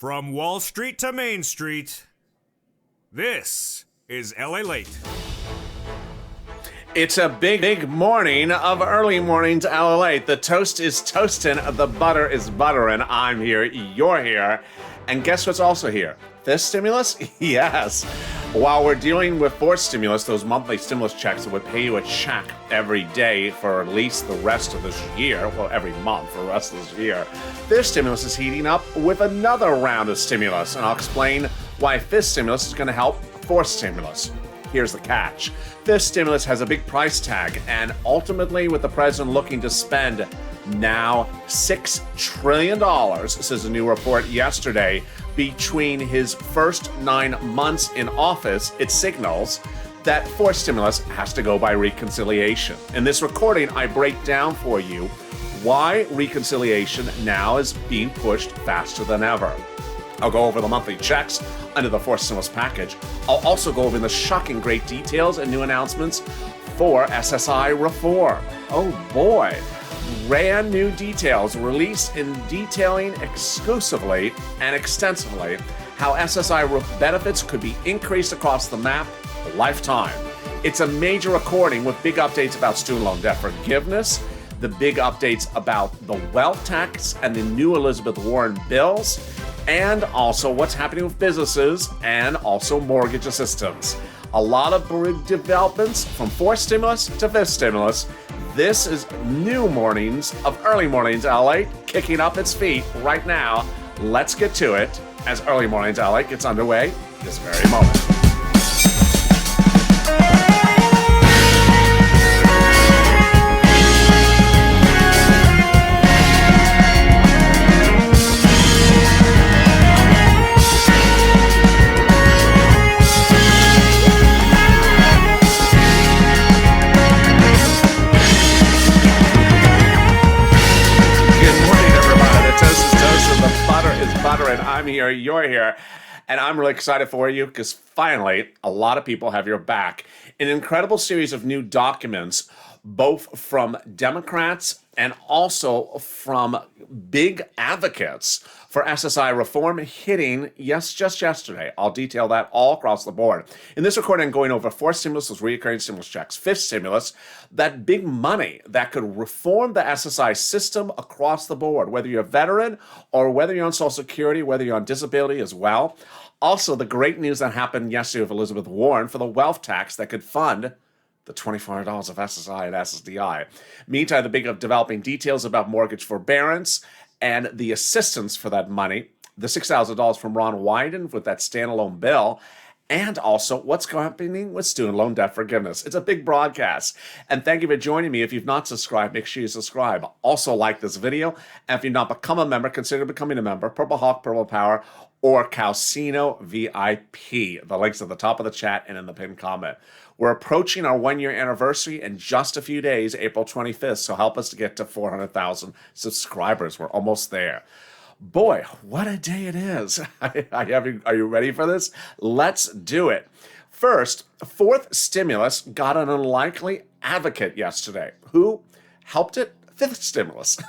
From Wall Street to Main Street, this is LALATE. It's a big morning of early mornings LALATE. The toast is toasting, the butter is buttering. I'm here, you're here. And guess what's also here? This stimulus? Yes. While we're dealing with forced stimulus, those monthly stimulus checks that would pay you a check every day for at least the rest of this year, well, every month for the rest of this year, this stimulus is heating up with another round of stimulus. And I'll explain why this stimulus is going to help forced stimulus. Here's the catch. This stimulus has a big price tag, and ultimately with the president looking to spend now $6 trillion, says a new report yesterday, between his first 9 months in office, it signals that forced stimulus has to go by reconciliation. In this recording, I break down for you why reconciliation now is being pushed faster than ever. I'll go over the monthly checks under the forced stimulus package. I'll also go over the shocking great details and new announcements for SSI reform. Oh boy. Brand new details released in detailing exclusively and extensively how SSI benefits could be increased across the map a lifetime. It's a major recording with big updates about student loan debt forgiveness, the big updates about the wealth tax and the new Elizabeth Warren bills, and also what's happening with businesses and also mortgage assistance. A lot of big developments from forced stimulus to this stimulus. This is new mornings of early mornings LA kicking up its feet right now. Let's get to it as early mornings LA gets underway this very moment. And I'm here, you're here, and I'm really excited for you because finally a lot of people have your back. An incredible series of new documents, both from Democrats and also from big advocates for SSI reform hitting, yes, just yesterday. I'll detail that all across the board. In this recording, I'm going over fourth stimulus, those recurring stimulus checks, fifth stimulus, that big money that could reform the SSI system across the board, whether you're a veteran or whether you're on Social Security, whether you're on disability as well. Also, the great news that happened yesterday with Elizabeth Warren for the wealth tax that could fund the $2,400 of SSI and SSDI. Meantime, the big developing details about mortgage forbearance and the assistance for that money, the $6,000 from Ron Wyden with that standalone bill, and also what's happening with student loan debt forgiveness. It's a big broadcast. And thank you for joining me. If you've not subscribed, make sure you subscribe. Also like this video. And if you've not become a member, consider becoming a member. Purple Hawk, Purple Power, or Calcino VIP. The link's at the top of the chat and in the pinned comment. We're approaching our 1-year anniversary in just a few days, April 25th, so help us to get to 400,000 subscribers. We're almost there. Boy, what a day it is. Are you ready for this? Let's do it. First, fourth stimulus got an unlikely advocate yesterday. Who helped it? Fifth stimulus.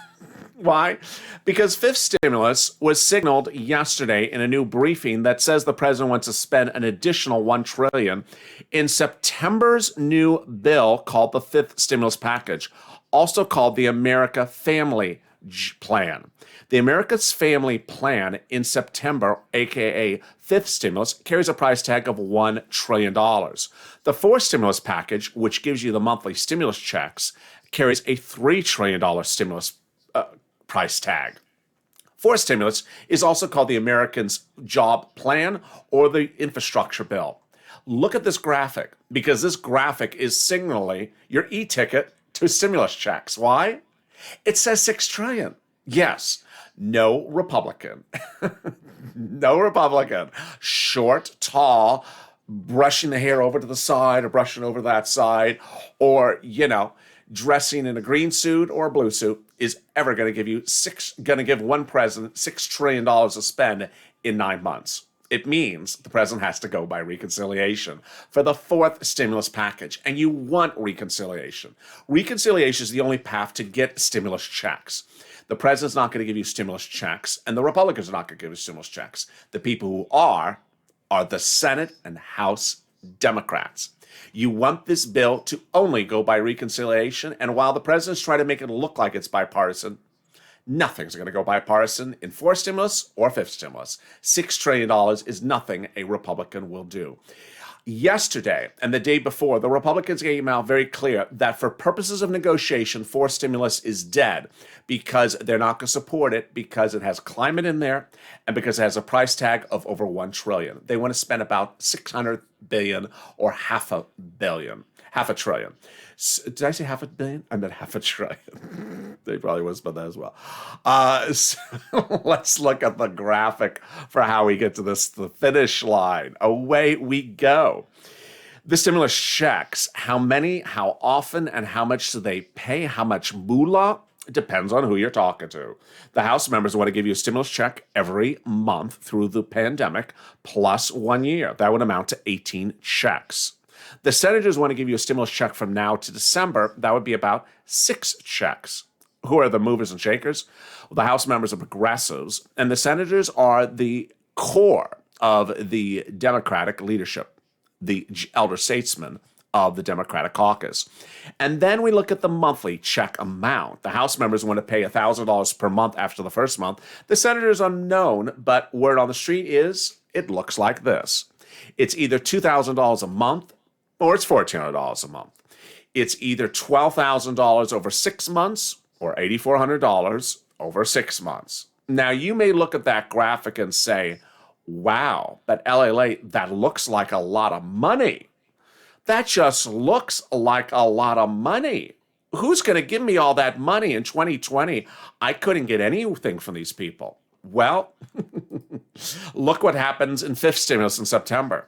Why? Because fifth stimulus was signaled yesterday in a new briefing that says the president wants to spend an additional $1 trillion in September's new bill called the fifth stimulus package, also called the America Family Plan. The America's Family Plan in September, aka fifth stimulus, carries a price tag of $1 trillion. The fourth stimulus package, which gives you the monthly stimulus checks, carries a $3 trillion stimulus price tag. Fourth stimulus is also called the Americans Job Plan or the Infrastructure Bill. Look at this graphic, because this graphic is signaling your e-ticket to stimulus checks. Why? It says $6 trillion. Yes, no Republican. No Republican. Short, tall, brushing the hair over to the side or brushing over that side, or, dressing in a green suit or a blue suit is ever going to give one president $6 trillion to spend in 9 months. It means the president has to go by reconciliation for the fourth stimulus package. And you want reconciliation. Reconciliation is the only path to get stimulus checks. The president's not going to give you stimulus checks, and the Republicans are not going to give you stimulus checks. The people who are the Senate and House Democrats. You want this bill to only go by reconciliation, and while the president's trying to make it look like it's bipartisan, nothing's going to go bipartisan in fourth stimulus or fifth stimulus. $6 trillion is nothing a Republican will do. Yesterday and the day before, the Republicans came out very clear that for purposes of negotiation, fourth stimulus is dead because they're not going to support it because it has climate in there and because it has a price tag of over $1 trillion. They want to spend about $600 billion or half a trillion. Did I say half a billion? I meant half a trillion. They probably would have spent that as well. So let's look at the graphic for how we get to the finish line. Away we go. The stimulus checks, how many, how often, and how much do they pay? How much moolah? It depends on who you're talking to. The House members want to give you a stimulus check every month through the pandemic, plus 1 year. That would amount to 18 checks. The senators want to give you a stimulus check from now to December. That would be about 6 checks. Who are the movers and shakers? Well, the House members are progressives, and the senators are the core of the Democratic leadership, the elder statesmen of the Democratic caucus. And then we look at the monthly check amount. The House members want to pay $1,000 per month after the first month. The senators are unknown, but word on the street is it looks like this. It's either $2,000 a month or it's $1,400 a month. It's either $12,000 over 6 months or $8,400 over 6 months. Now, you may look at that graphic and say, wow, but LALATE, that looks like a lot of money. That just looks like a lot of money. Who's going to give me all that money in 2020? I couldn't get anything from these people. Well, look what happens in fifth stimulus in September.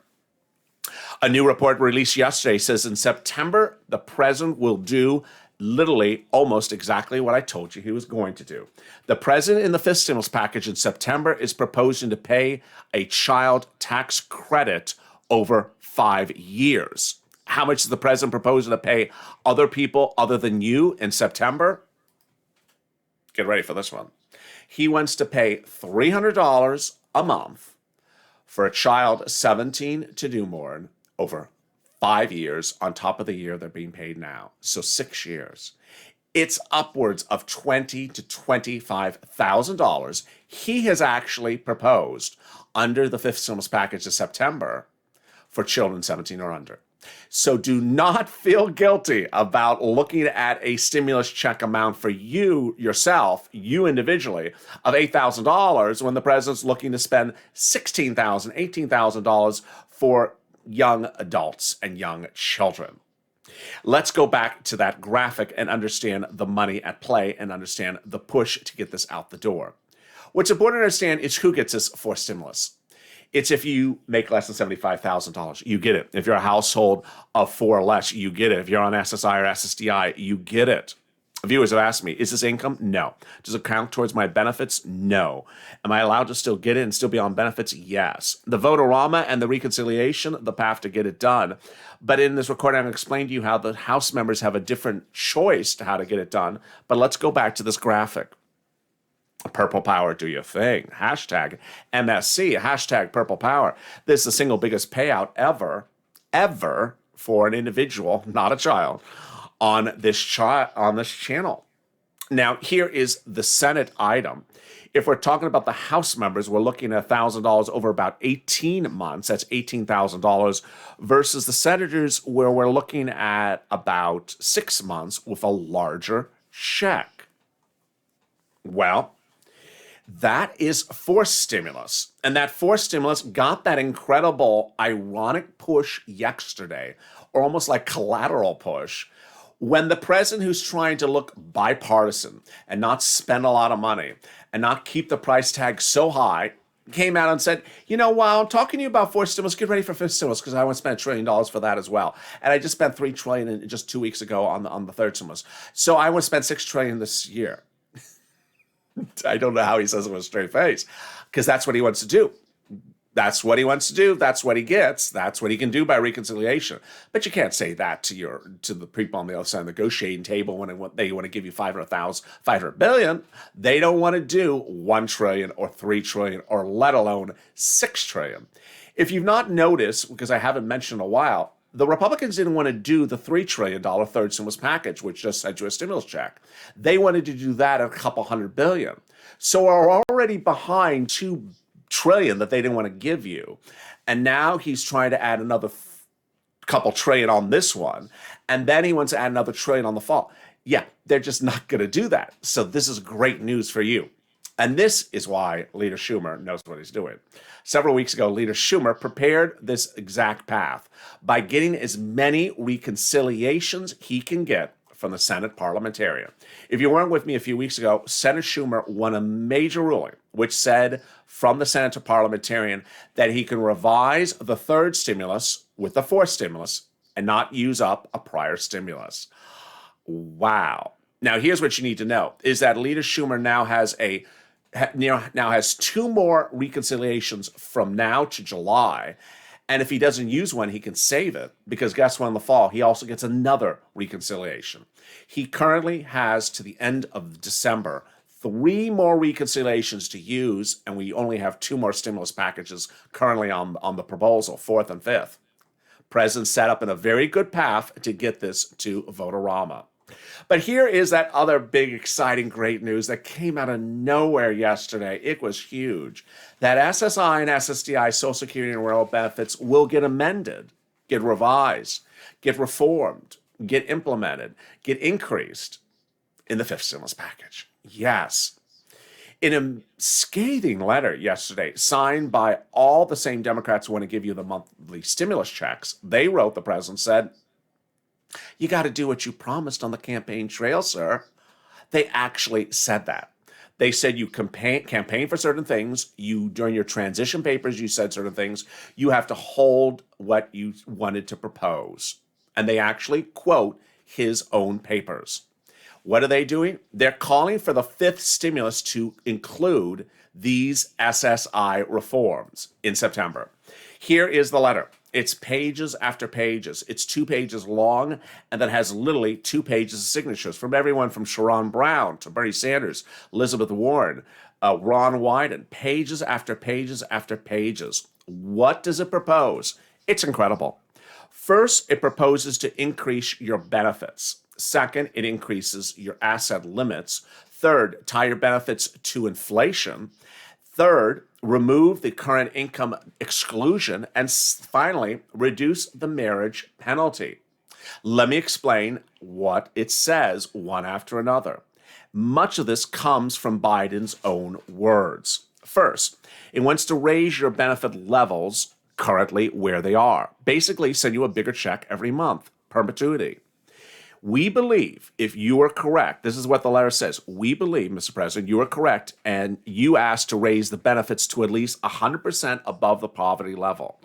A new report released yesterday says in September, the president will do literally almost exactly what I told you he was going to do. The president in the fifth stimulus package in September is proposing to pay a child tax credit over 5 years. How much is the president proposing to pay other people other than you in September? Get ready for this one. He wants to pay $300 a month for a child 17 to newborn over 5 years on top of the year they're being paid now. So 6 years. It's upwards of $20,000 to $25,000 he has actually proposed under the fifth stimulus package of September for children 17 or under. So do not feel guilty about looking at a stimulus check amount for you, yourself, you individually, of $8,000 when the president's looking to spend $16,000, $18,000 for young adults and young children. Let's go back to that graphic and understand the money at play and understand the push to get this out the door. What's important to understand is who gets this for stimulus. It's if you make less than $75,000, you get it. If you're a household of 4 or less, you get it. If you're on SSI or SSDI, you get it. Viewers have asked me, is this income? No. Does it count towards my benefits? No. Am I allowed to still get it and still be on benefits? Yes. The vote-a-rama and the reconciliation, the path to get it done. But in this recording, I'm going to explain to you how the House members have a different choice to how to get it done. But let's go back to this graphic. Purple power, do your thing. Hashtag MSC, hashtag purple power. This is the single biggest payout ever for an individual, not a child, on this channel. Now, here is the Senate item. If we're talking about the House members, we're looking at $1,000 over about 18 months. That's $18,000 versus the senators, where we're looking at about 6 months with a larger check. Well, that is forced stimulus. And that forced stimulus got that incredible, ironic push yesterday, or almost like collateral push, when the president who's trying to look bipartisan and not spend a lot of money and not keep the price tag so high came out and said, you know, while I'm talking to you about forced stimulus, get ready for fifth stimulus because I want to spend $1 trillion for that as well. And I just spent $3 trillion in just 2 weeks ago on the third stimulus. So I want to spend $6 trillion this year. I don't know how he says it with a straight face, because that's what he wants to do. That's what he wants to do. That's what he gets. That's what he can do by reconciliation. But you can't say that to the people on the other side of the negotiating table when they want to give you 500 billion. They don't want to do 1 trillion or 3 trillion or let alone 6 trillion. If you've not noticed, because I haven't mentioned in a while, the Republicans didn't want to do the $3 trillion third stimulus package, which just sent you a stimulus check. They wanted to do that at a couple $100 billion. So we're already behind $2 trillion that they didn't want to give you. And now he's trying to add another couple trillion on this one. And then he wants to add another trillion on the fall. Yeah, they're just not going to do that. So this is great news for you. And this is why Leader Schumer knows what he's doing. Several weeks ago, Leader Schumer prepared this exact path by getting as many reconciliations he can get from the Senate parliamentarian. If you weren't with me a few weeks ago, Senator Schumer won a major ruling which said from the Senator parliamentarian that he can revise the third stimulus with the fourth stimulus and not use up a prior stimulus. Wow. Now, here's what you need to know, is that Leader Schumer now has 2 more reconciliations from now to July. And if he doesn't use one, he can save it, because guess what, in the fall, he also gets another reconciliation. He currently has, to the end of December, 3 more reconciliations to use, and we only have 2 more stimulus packages currently on the proposal, 4th and 5th. President set up in a very good path to get this to Votorama. But here is that other big, exciting, great news that came out of nowhere yesterday. It was huge. That SSI and SSDI Social Security and Rural benefits will get amended, get revised, get reformed, get implemented, get increased in the 5th stimulus package. Yes. In a scathing letter yesterday, signed by all the same Democrats who want to give you the monthly stimulus checks, they wrote, the president said, "You got to do what you promised on the campaign trail, sir." They actually said that. They said you campaign for certain things. During your transition papers, you said certain things. You have to hold what you wanted to propose. And they actually quote his own papers. What are they doing? They're calling for the 5th stimulus to include these SSI reforms in September. Here is the letter. It's pages after pages. It's 2 pages long, and then has literally 2 pages of signatures from everyone from Sherrod Brown to Bernie Sanders, Elizabeth Warren, Ron Wyden. Pages after pages after pages. What does it propose? It's incredible. First, it proposes to increase your benefits. Second, it increases your asset limits. Third, tie your benefits to inflation. Third, remove the current income exclusion. And finally, reduce the marriage penalty. Let me explain what it says one after another. Much of this comes from Biden's own words. First, it wants to raise your benefit levels currently where they are. Basically, send you a bigger check every month, perpetuity. We believe, if you are correct, this is what the letter says, we believe, Mr. President, you are correct, and you asked to raise the benefits to at least 100% above the poverty level.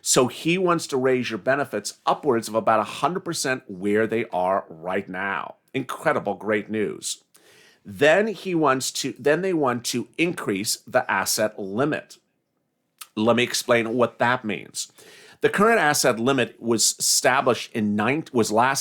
So he wants to raise your benefits upwards of about 100% where they are right now. Incredible, great news. Then they want to increase the asset limit. Let me explain what that means. The current asset limit was last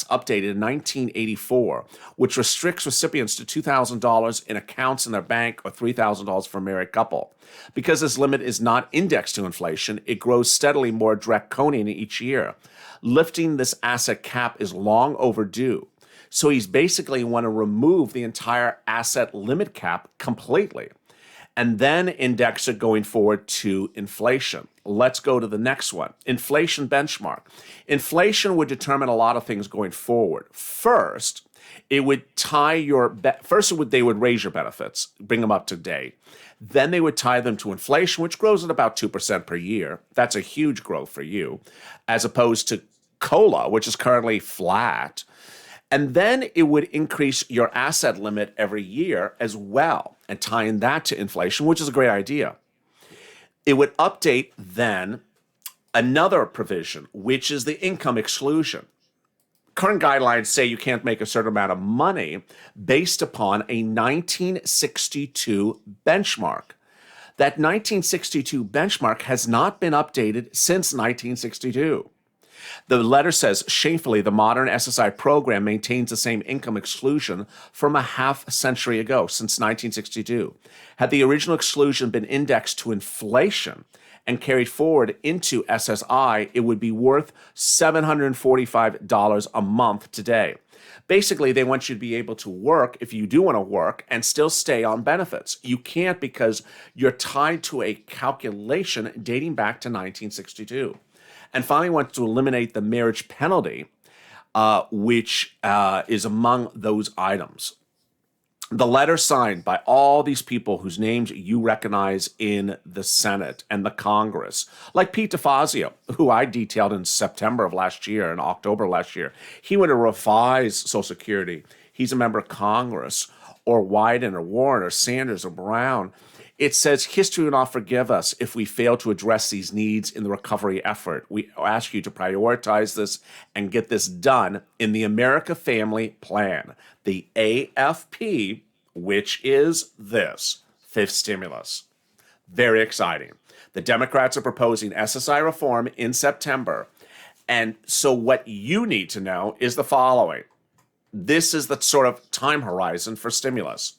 updated in 1984, which restricts recipients to $2,000 in accounts in their bank or $3,000 for a married couple. Because this limit is not indexed to inflation, it grows steadily more draconian each year. Lifting this asset cap is long overdue. So he's basically want to remove the entire asset limit cap completely, and then index it going forward to inflation. Let's go to the next one. Inflation benchmark. Inflation would determine a lot of things going forward. First, it would tie they would raise your benefits, bring them up to date. Then they would tie them to inflation, which grows at about 2% per year. That's a huge growth for you, as opposed to COLA, which is currently flat. And then it would increase your asset limit every year as well, and tying that to inflation, which is a great idea. It would update then another provision, which is the income exclusion. Current guidelines say you can't make a certain amount of money based upon a 1962 benchmark. That 1962 benchmark has not been updated since 1962. The letter says, shamefully, the modern SSI program maintains the same income exclusion from a half century ago, since 1962. Had the original exclusion been indexed to inflation and carried forward into SSI, it would be worth $745 a month today. Basically, they want you to be able to work if you do want to work and still stay on benefits. You can't because you're tied to a calculation dating back to 1962. And finally, want to eliminate the marriage penalty, which is among those items. The letter signed by all these people whose names you recognize in the Senate and the Congress, like Pete DeFazio, who I detailed in September of last year, in October last year. He wanted to revise Social Security. He's a member of Congress, or Wyden, or Warren, or Sanders, or Brown. It says, history will not forgive us if we fail to address these needs in the recovery effort. We ask you to prioritize this and get this done in the America Family Plan, the AFP, which is this, fifth stimulus. Very exciting. The Democrats are proposing SSI reform in September. And so what you need to know is the following. This is the sort of time horizon for stimulus.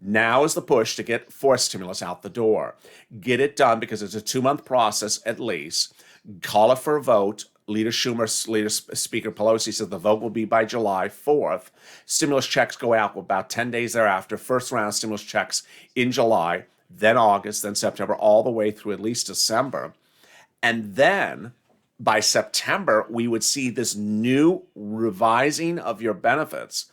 Now is the push to get forced stimulus out the door. Get it done because it's a 2-month process at least. Call it for a vote. Leader Speaker Pelosi says the vote will be by July 4th. Stimulus checks go out about 10 days thereafter. First round of stimulus checks in July, then August, then September, all the way through at least December. And then by September, we would see this new revising of your benefits.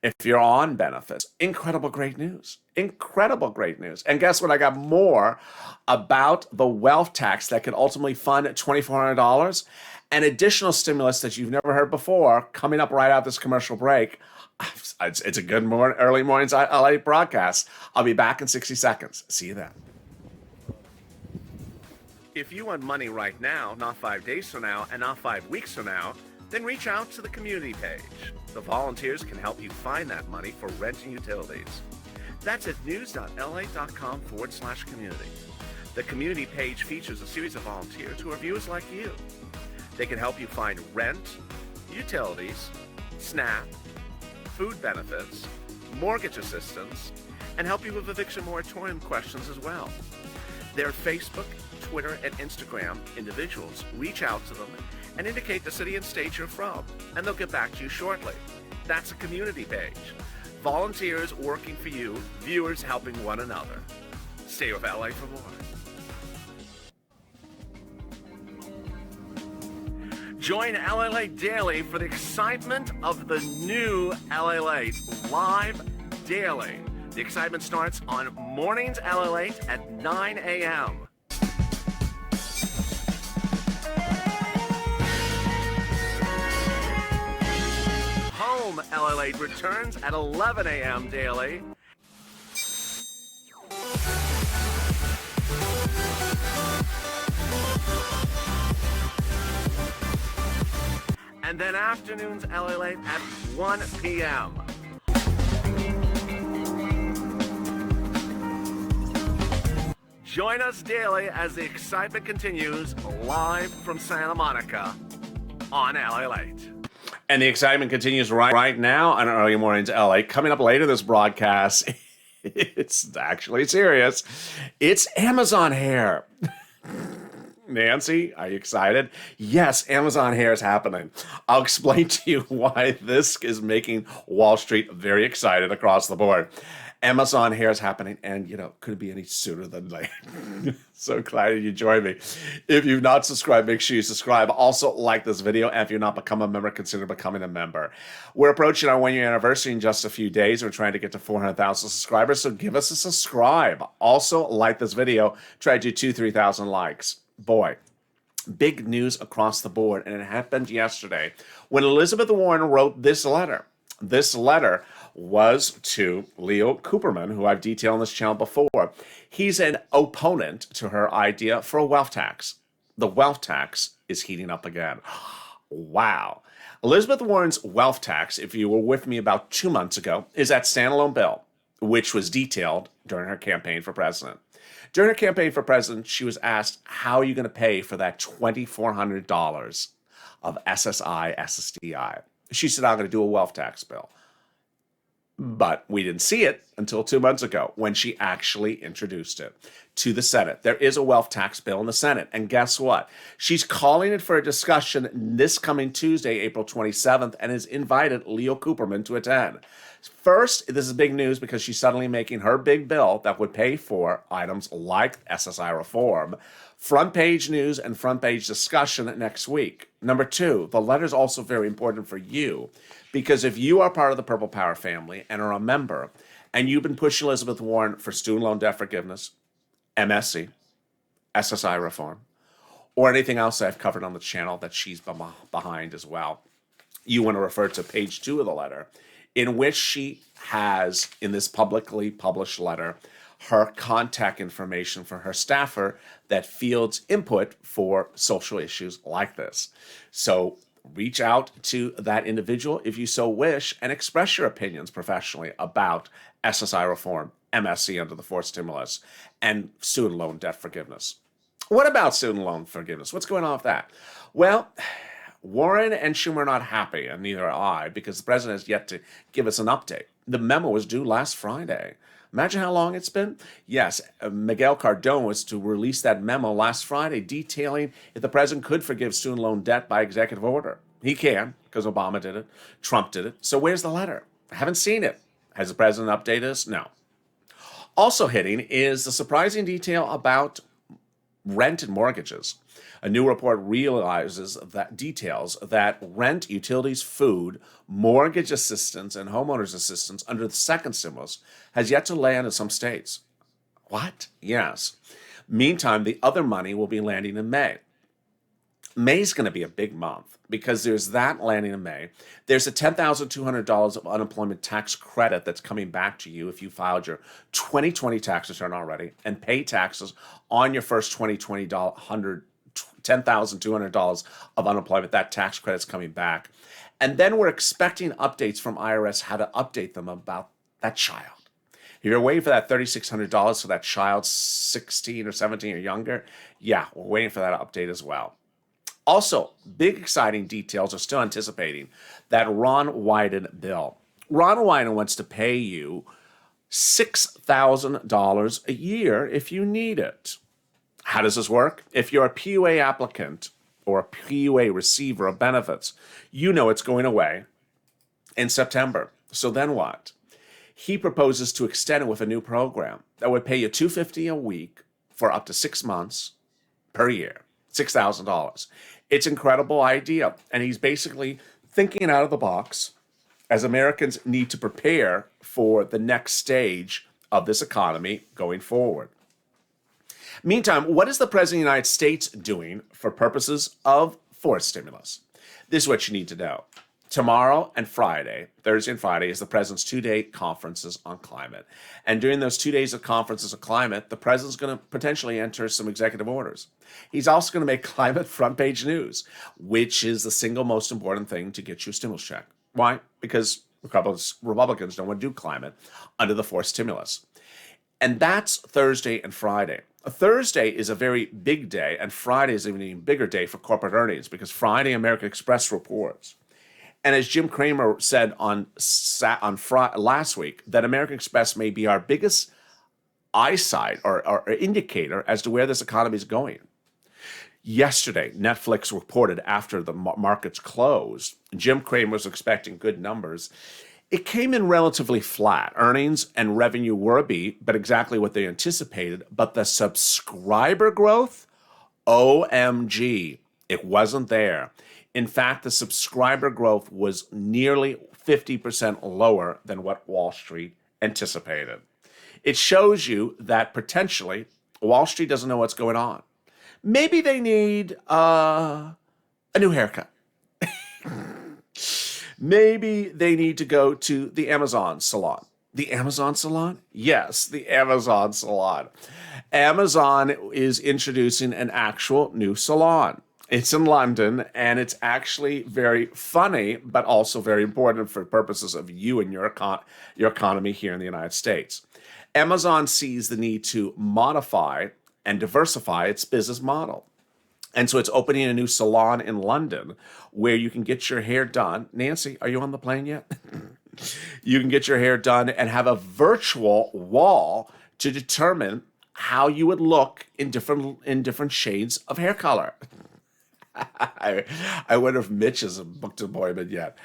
If you're on benefits, incredible great news. Incredible great news. And guess what? I got more about the wealth tax that could ultimately fund $2,400 and additional stimulus that you've never heard before coming up right out this commercial break. It's a good early morning's LA broadcast. I'll be back in 60 seconds. See you then. If you want money right now, not 5 days from now, and not 5 weeks from now, then reach out to the community page. The volunteers can help you find that money for rent and utilities. That's at news.la.com/community. The community page features a series of volunteers who are viewers like you. They can help you find rent, utilities, SNAP, food benefits, mortgage assistance, and help you with eviction moratorium questions as well. Their Facebook, Twitter, and Instagram individuals reach out to them and indicate the city and state you're from, and they'll get back to you shortly. That's a community page. Volunteers working for you, viewers helping one another. Stay with LA for more. Join LALATE Daily for the excitement of the new LALATE live daily. The excitement starts on Mornings LALATE at 9 a.m. Home LALATE returns at 11 a.m. daily. And then afternoons LALATE at 1 p.m. Join us daily as the excitement continues live from Santa Monica on LALATE. And the excitement continues right now on Early Mornings LA. Coming up later this broadcast, it's actually serious. It's Amazon hair. Nancy, are you excited? Yes, Amazon hair is happening. I'll explain to you why this is making Wall Street very excited across the board. Amazon hair is happening, and could it be any sooner than later? So glad you joined me. If you've not subscribed, make sure you subscribe. Also, like this video, and if you're not become a member, consider becoming a member. We're approaching our 1-year anniversary in just a few days. We're trying to get to 400,000 subscribers, so give us a subscribe. Also, like this video. Try to do 2,000-3,000 likes. Boy, big news across the board, and it happened yesterday when Elizabeth Warren wrote this letter. This letter was to Leo Cooperman, who I've detailed on this channel before. He's an opponent to her idea for a wealth tax. The wealth tax is heating up again. Wow. Elizabeth Warren's wealth tax, if you were with me about 2 months ago, is that standalone bill, which was detailed during her campaign for president. During her campaign for president, she was asked, how are you going to pay for that $2,400 of SSI, SSDI? She said, I'm going to do a wealth tax bill. But we didn't see it until 2 months ago when she actually introduced it to the Senate. There is a wealth tax bill in the Senate. And guess what? She's calling it for a discussion this coming Tuesday, April 27th, and has invited Leo Cooperman to attend. First, this is big news because she's suddenly making her big bill that would pay for items like SSI reform front page news and front page discussion next week. Number two, the letter is also very important for you because if you are part of the Purple Power family and are a member and you've been pushing Elizabeth Warren for student loan debt forgiveness, MSC, SSI reform, or anything else I've covered on the channel that she's behind as well, you want to refer to page 2 of the letter, in which she has, in this publicly published letter, her contact information for her staffer that fields input for social issues like this. So reach out to that individual if you so wish and express your opinions professionally about SSI reform, MSC under the fourth stimulus, and student loan debt forgiveness. What about student loan forgiveness? What's going on with that? Well, Warren and Schumer are not happy, and neither am I, because the president has yet to give us an update. The memo was due last Friday. Imagine how long it's been. Yes, Miguel Cardone was to release that memo last Friday detailing if the president could forgive student loan debt by executive order. He can, because Obama did it, Trump did it. So where's the letter? I haven't seen it. Has the president updated us? No. Also hitting is the surprising detail about rent and mortgages. A new report realizes that details that rent, utilities, food, mortgage assistance, and homeowners assistance under the second stimulus has yet to land in some states. What? Yes. Meantime, the other money will be landing in May. May's going to be a big month because there's that landing in May. There's a $10,200 of unemployment tax credit that's coming back to you if you filed your 2020 tax return already and pay taxes on your first $10,200 of unemployment. That tax credit's coming back. And then we're expecting updates from IRS how to update them about that child. If you're waiting for that $3,600 for that child 16 or 17 or younger, yeah, we're waiting for that update as well. Also, big exciting details are still anticipating that Ron Wyden bill. Ron Wyden wants to pay you $6,000 a year if you need it. How does this work? If you're a PUA applicant or a PUA receiver of benefits, you know it's going away in September. So then what? He proposes to extend it with a new program that would pay you $250 a week for up to 6 months per year, $6,000. It's an incredible idea, and he's basically thinking out of the box as Americans need to prepare for the next stage of this economy going forward. Meantime, what is the President of the United States doing for purposes of fourth stimulus? This is what you need to know. Tomorrow and Friday, Thursday and Friday, is the President's 2-day conferences on climate. And during those 2 days of conferences on climate, the President's going to potentially enter some executive orders. He's also going to make climate front page news, which is the single most important thing to get you a stimulus check. Why? Because Republicans don't want to do climate under the fourth stimulus. And that's Thursday and Friday. Thursday is a very big day, and Friday is an even bigger day for corporate earnings because Friday, American Express reports. And as Jim Cramer said on last week, that American Express may be our biggest eyesight or indicator as to where this economy is going. Yesterday, Netflix reported after the markets closed, Jim Cramer was expecting good numbers. It came in relatively flat. Earnings and revenue were a beat, but exactly what they anticipated. But the subscriber growth, OMG, it wasn't there. In fact, the subscriber growth was nearly 50% lower than what Wall Street anticipated. It shows you that potentially Wall Street doesn't know what's going on. Maybe they need a new haircut. Maybe they need to go to the Amazon salon. The Amazon salon? Yes, the Amazon salon. Amazon is introducing an actual new salon. It's in London, and it's actually very funny, but also very important for purposes of you and your economy here in the United States. Amazon sees the need to modify and diversify its business model. And so it's opening a new salon in London where you can get your hair done. Nancy, are you on the plane yet? You can get your hair done and have a virtual wall to determine how you would look in different shades of hair color. I wonder if Mitch has booked an appointment yet.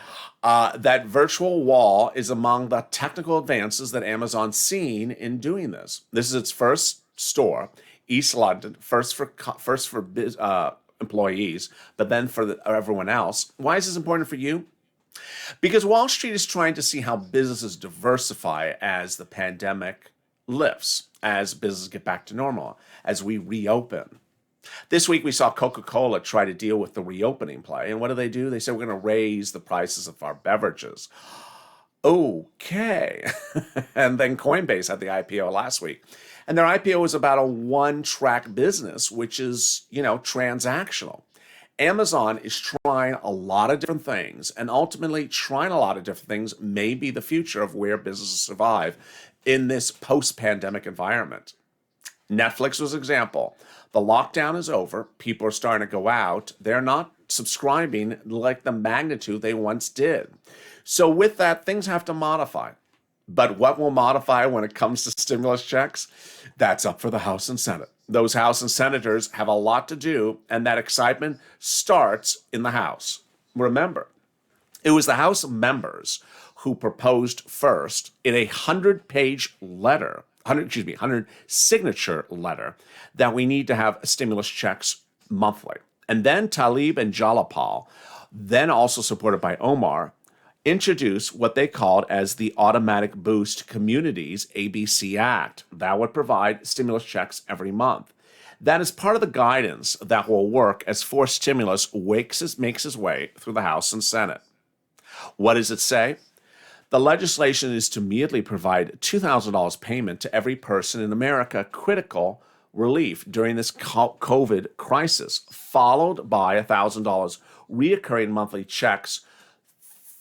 That virtual wall is among the technical advances that Amazon's seen in doing this. This is its first store, East London, first for employees, but then for everyone else. Why is this important for you? Because Wall Street is trying to see how businesses diversify as the pandemic lifts, as businesses get back to normal, as we reopen. This week we saw Coca-Cola try to deal with the reopening play. And what do? They said, we're going to raise the prices of our beverages. Okay. And then Coinbase had the IPO last week. And their IPO was about a one-track business, which is, transactional. Amazon is trying a lot of different things, and ultimately trying a lot of different things may be the future of where businesses survive in this post-pandemic environment. Netflix was an example. The lockdown is over. People are starting to go out. They're not subscribing like the magnitude they once did. So with that, things have to modify. But what will modify when it comes to stimulus checks? That's up for the House and Senate. Those House and Senators have a lot to do, and that excitement starts in the House. Remember, it was the House members who proposed first in a 100-page letter, 100 signature letter, that we need to have stimulus checks monthly. And then Tlaib and Jalapal, then also supported by Omar, introduced what they called as the Automatic Boost Communities ABC Act. That would provide stimulus checks every month. That is part of the guidance that will work as forced stimulus makes its way through the House and Senate. What does it say? The legislation is to immediately provide $2,000 payment to every person in America, critical relief during this COVID crisis, followed by $1,000 reoccurring monthly checks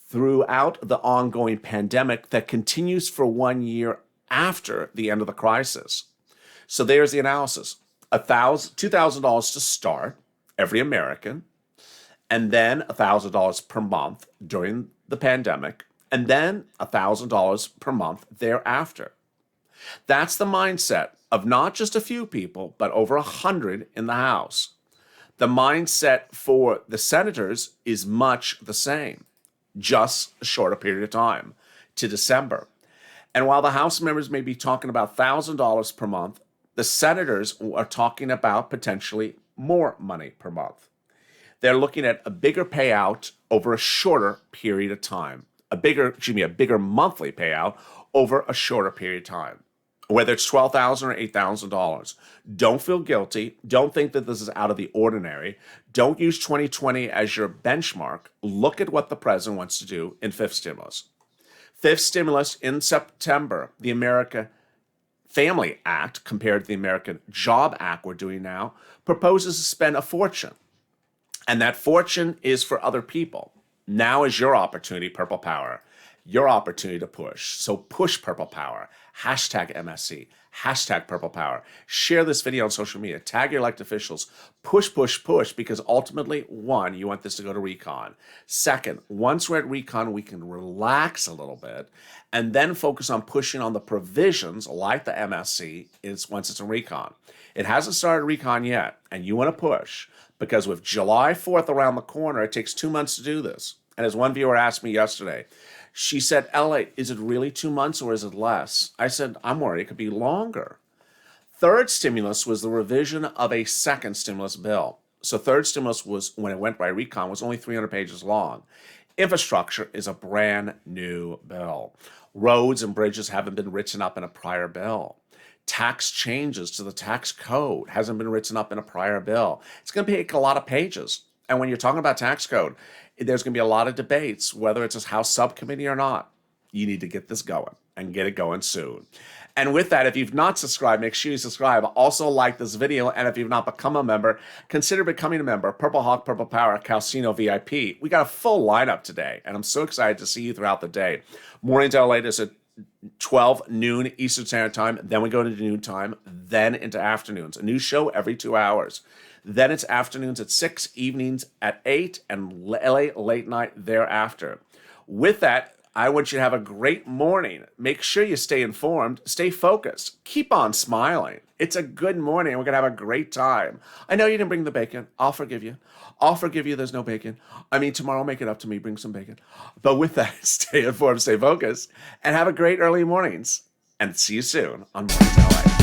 throughout the ongoing pandemic that continues for 1 year after the end of the crisis. So there's the analysis. $2,000 to start, every American, and then $1,000 per month during the pandemic, and then $1,000 per month thereafter. That's the mindset of not just a few people, but over 100 in the House. The mindset for the senators is much the same, just a shorter period of time, to December. And while the House members may be talking about $1,000 per month, the senators are talking about potentially more money per month. They're looking at a bigger payout over a shorter period of time, a bigger monthly payout over a shorter period of time, whether it's $12,000 or $8,000. Don't feel guilty. Don't think that this is out of the ordinary. Don't use 2020 as your benchmark. Look at what the president wants to do in fifth stimulus. Fifth stimulus in September, the America Family Act, compared to the American Job Act we're doing now, proposes to spend a fortune. And that fortune is for other people. Now is your opportunity, Purple Power, your opportunity to push. So push Purple Power, hashtag MSC, hashtag Purple Power. Share this video on social media, tag your elected officials, push, push, push, because ultimately, one, you want this to go to recon. Second, once we're at recon, we can relax a little bit and then focus on pushing on the provisions like the MSC once it's in recon. It hasn't started recon yet, and you want to push, because with July 4th around the corner, it takes 2 months to do this. And as one viewer asked me yesterday, she said, LA, is it really 2 months or is it less? I said, I'm worried it could be longer. Third stimulus was the revision of a second stimulus bill. So third stimulus was, when it went by recon, was only 300 pages long. Infrastructure is a brand new bill. Roads and bridges haven't been written up in a prior bill. Tax changes to the tax code hasn't been written up in a prior bill. It's going to take a lot of pages. And when you're talking about tax code, there's going to be a lot of debates, whether it's a House subcommittee or not. You need to get this going and get it going soon. And with that, if you've not subscribed, make sure you subscribe. Also like this video. And if you've not become a member, consider becoming a member. Purple Hawk, Purple Power, Calcino VIP. We got a full lineup today, and I'm so excited to see you throughout the day. Mornings LALATE is at 12 noon Eastern Standard Time. Then we go into noon time, then into afternoons. A new show every 2 hours. Then it's afternoons at 6, evenings at 8, and late night thereafter. With that, I want you to have a great morning. Make sure you stay informed, stay focused, keep on smiling. It's a good morning, and we're going to have a great time. I know you didn't bring the bacon. I'll forgive you. I'll forgive you there's no bacon. I mean, tomorrow make it up to me, bring some bacon. But with that, stay informed, stay focused, and have a great early mornings. And see you soon on Mornings LA.